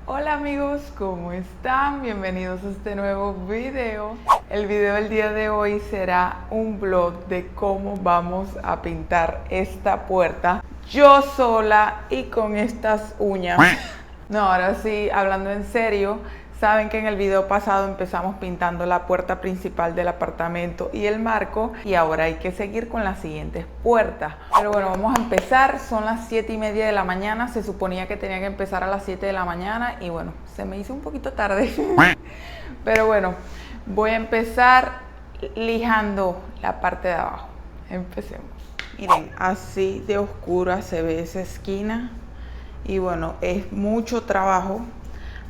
Hola amigos, ¿cómo están? Bienvenidos a este nuevo video. El video del día de hoy será un vlog de cómo vamos a pintar esta puerta yo sola y con estas uñas. No, ahora sí, hablando en serio, saben que en el video pasado empezamos pintando la puerta principal del apartamento y el marco, y ahora hay que seguir con las siguientes puertas. Pero bueno, vamos a empezar. Son las 7:30 de la mañana. Se suponía que tenía que empezar a las 7 de la mañana y bueno, se me hizo un poquito tarde. Pero bueno, voy a empezar lijando la parte de abajo. Empecemos. Miren, así de oscura se ve esa esquina y bueno, es mucho trabajo.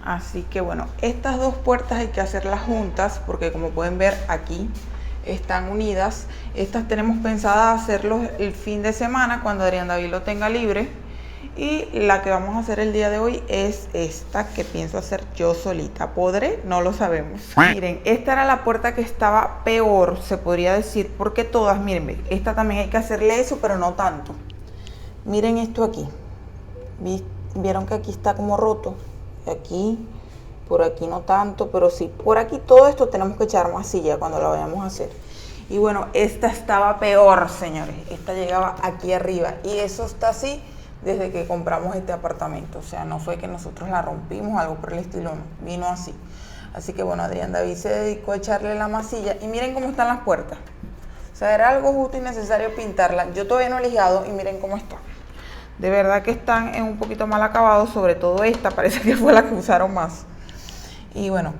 Así que bueno, estas dos puertas hay que hacerlas juntas porque como pueden ver aquí están unidas. Estas tenemos pensada hacerlos el fin de semana cuando Adrián David lo tenga libre, y la que vamos a hacer el día de hoy es esta que pienso hacer yo solita. ¿Podré? No lo sabemos. Miren, esta era la puerta que estaba peor, se podría decir, porque todas, miren, esta también hay que hacerle eso, pero no tanto. Miren esto aquí, vieron que aquí está como roto. Aquí, por aquí no tanto, pero sí, por aquí todo esto tenemos que echar masilla cuando lo vayamos a hacer. Y bueno, esta estaba peor, señores. Esta llegaba aquí arriba y eso está así desde que compramos este apartamento. O sea, no fue que nosotros la rompimos, algo por el estilo, no, vino así. Así que bueno, Adrián David se dedicó a echarle la masilla y miren cómo están las puertas. O sea, era algo justo y necesario pintarla. Yo todavía no he lijado y miren cómo está. De verdad que están en un poquito mal acabado, sobre todo esta, parece que fue la que usaron más. Y bueno,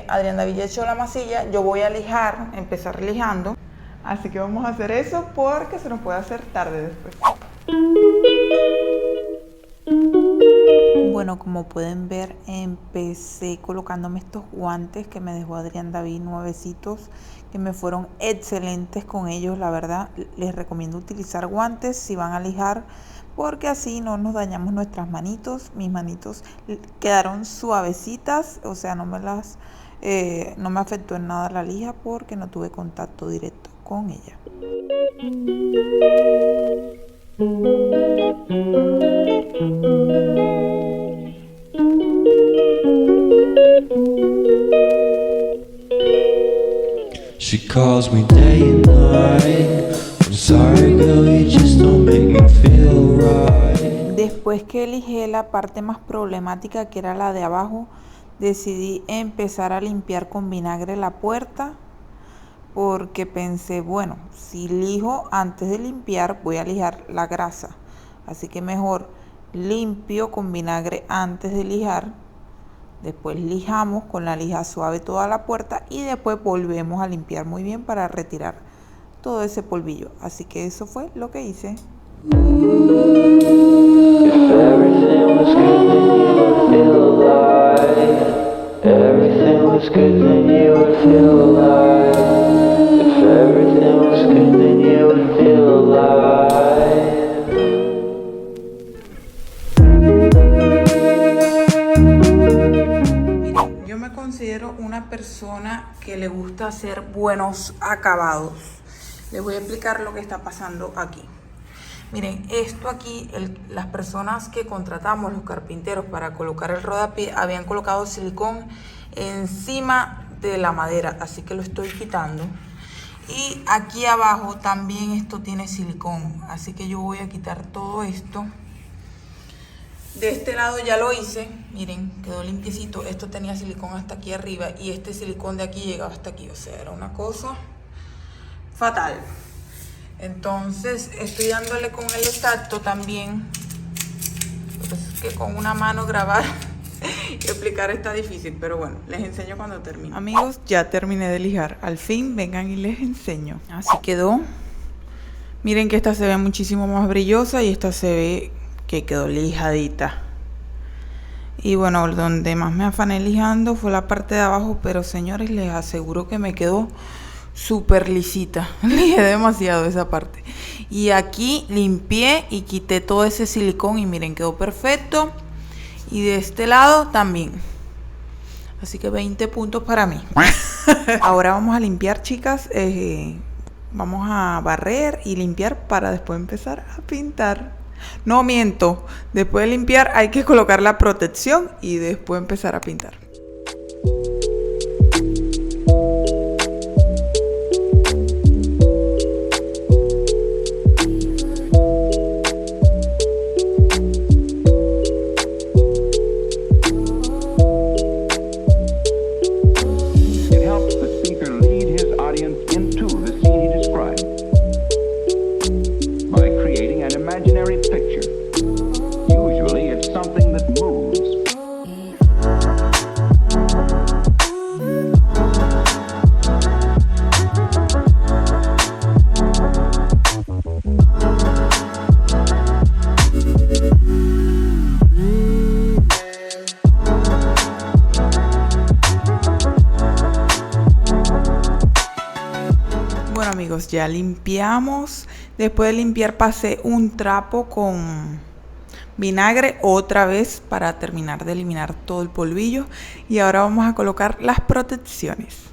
Adrián David ya echó la masilla, yo voy a lijar, empezar lijando. Así que vamos a hacer eso porque se nos puede hacer tarde después. Bueno, como pueden ver, empecé colocándome estos guantes que me dejó Adrián David, nuevecitos, que me fueron excelentes con ellos. La verdad, les recomiendo utilizar guantes si van a lijar, porque así no nos dañamos nuestras manitos. Mis manitos quedaron suavecitas, o sea, no me afectó en nada la lija porque no tuve contacto directo con ella. She calls me day and night. I'm sorry girl, you just don't make me feel right. Después que lijé la parte más problemática, que era la de abajo, decidí empezar a limpiar con vinagre la puerta, porque pensé, bueno, si lijo antes de limpiar voy a lijar la grasa, así que mejor limpio con vinagre antes de lijar. Después lijamos con la lija suave toda la puerta y después volvemos a limpiar muy bien para retirar todo ese polvillo. Así que eso fue lo que hice. Considero una persona que le gusta hacer buenos acabados. Les voy a explicar lo que está pasando aquí. Miren, esto aquí, las personas que contratamos, los carpinteros, para colocar el rodapié, habían colocado silicón encima de la madera, así que lo estoy quitando. Y aquí abajo también esto tiene silicón, así que yo voy a quitar todo esto. De este lado ya lo hice, miren, quedó limpiecito. Esto tenía silicón hasta aquí arriba y este silicón de aquí llegaba hasta aquí, o sea, era una cosa fatal. Entonces estoy dándole con el exacto también. Lo que pasa es que con una mano grabar y explicar está difícil, pero bueno, les enseño cuando termine. Amigos, ya terminé de lijar, al fin vengan y les enseño. Así quedó. Miren que esta se ve muchísimo más brillosa y esta se ve que quedó lijadita. Y bueno, donde más me afané lijando fue la parte de abajo, pero señores, les aseguro que me quedó súper lisita. Lijé demasiado esa parte. Y aquí limpié y quité todo ese silicón y miren, quedó perfecto. Y de este lado también. Así que 20 puntos para mí. Ahora vamos a limpiar, chicas. Vamos a barrer y limpiar para después empezar a pintar. No miento, después de limpiar hay que colocar la protección y después empezar a pintar. Bueno amigos, ya limpiamos. Después de limpiar pasé un trapo con vinagre otra vez para terminar de eliminar todo el polvillo. Y ahora vamos a colocar las protecciones.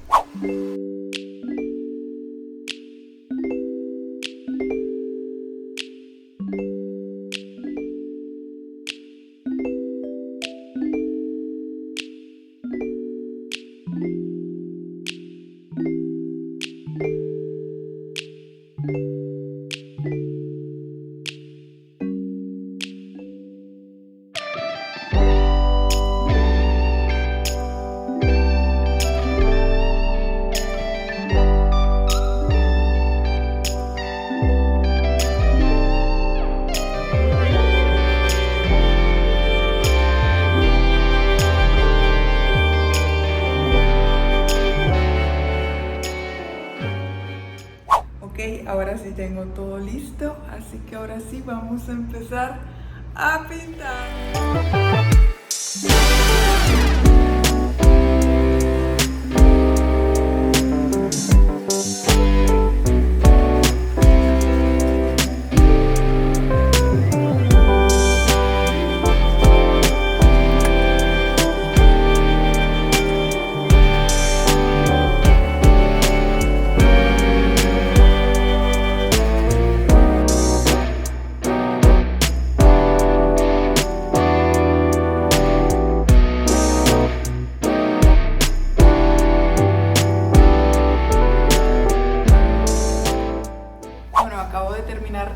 Ahora sí tengo todo listo, así que ahora sí vamos a empezar a pintar.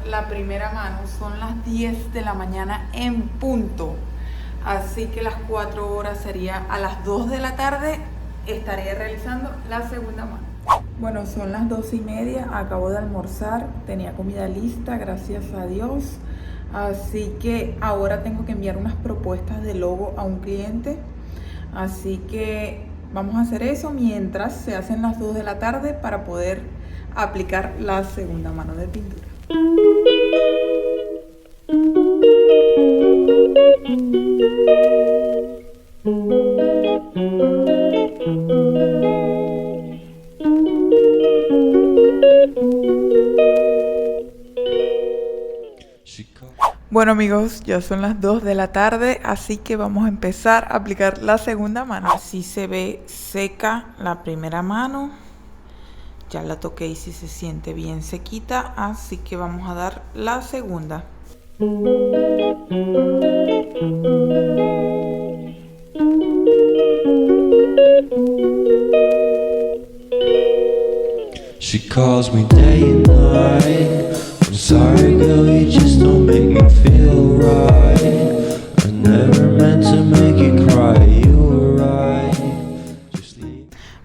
La primera mano, son las 10 de la mañana en punto, así que las 4 horas sería a las 2 de la tarde estaré realizando la segunda mano. Bueno, son las 2:30, acabo de almorzar, tenía comida lista, gracias a Dios, así que ahora tengo que enviar unas propuestas de logo a un cliente, así que vamos a hacer eso mientras se hacen las 2 de la tarde para poder aplicar la segunda mano de pintura. Bueno amigos, ya son las 2 de la tarde, así que vamos a empezar a aplicar la segunda mano. Así se ve seca la primera mano. Ya la toqué y si se siente bien sequita, así que vamos a dar la segunda. She calls me day and night. I'm sorry girl, you just don't make me feel right. I never meant to make you cry, you were right.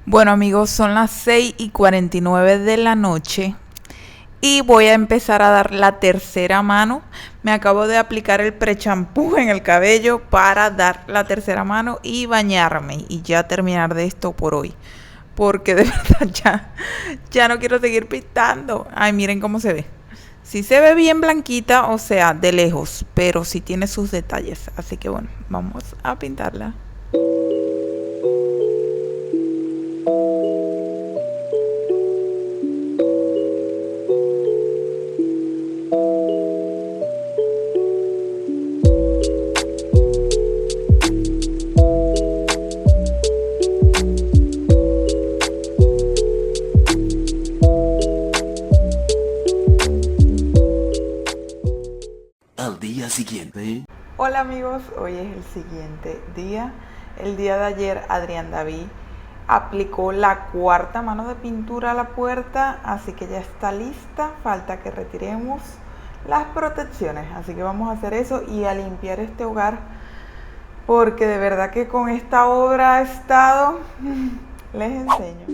Bueno amigos, son las 6:49 de la noche y voy a empezar a dar la tercera mano. Me acabo de aplicar el prechampú en el cabello para dar la tercera mano y bañarme y ya terminar de esto por hoy. Porque de verdad ya no quiero seguir pintando. Ay, miren cómo se ve. Sí se ve bien blanquita, o sea, de lejos, pero sí tiene sus detalles. Así que bueno, vamos a pintarla. día siguiente. Hola amigos, hoy es el siguiente día. El día de ayer Adrián David aplicó la cuarta mano de pintura a la puerta, así que ya está lista. Falta que retiremos las protecciones, así que vamos a hacer eso y a limpiar este hogar, porque de verdad que con esta obra ha estado... Les enseño.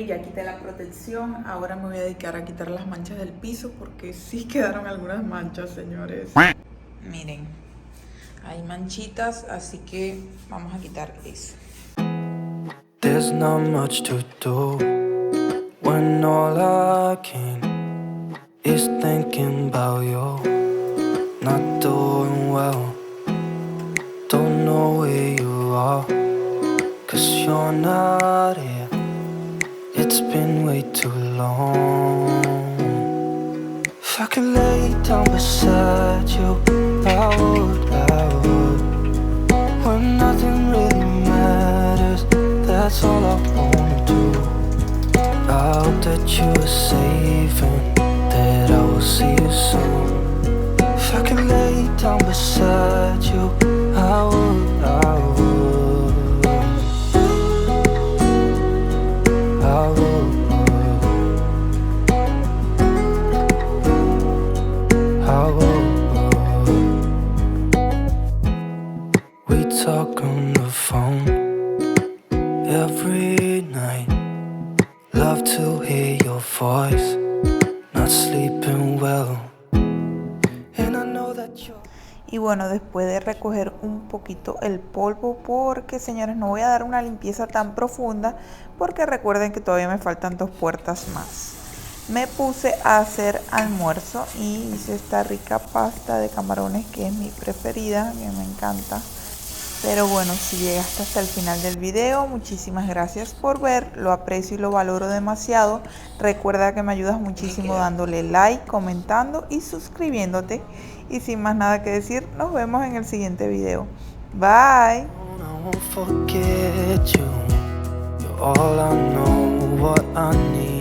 Ya quité la protección, ahora me voy a dedicar a quitar las manchas del piso porque sí quedaron algunas manchas, señores. Miren, hay manchitas, así que vamos a quitar eso. There's not much to do when all I can is thinking about you. Not doing well, don't know where you are, 'cause you're not here. It's been way too long. If I could lay down beside you, I would. When nothing really matters, that's all I wanna do. I hope that you are safe and that I will see you soon. If I could lay down beside you, I would. We talk on the phone every night. Love to hear your voice. Not sleeping well. And I know that you're... Y bueno, después de recoger un poquito el polvo, porque señores, no voy a dar una limpieza tan profunda, porque recuerden que todavía me faltan 2 puertas más. Me puse a hacer almuerzo y hice esta rica pasta de camarones que es mi preferida, que me encanta. Pero bueno, si llegaste hasta el final del video, muchísimas gracias por ver, lo aprecio y lo valoro demasiado. Recuerda que me ayudas muchísimo dándole like, comentando y suscribiéndote. Y sin más nada que decir, nos vemos en el siguiente video. Bye. I won't forget you. You're all I know, what I need.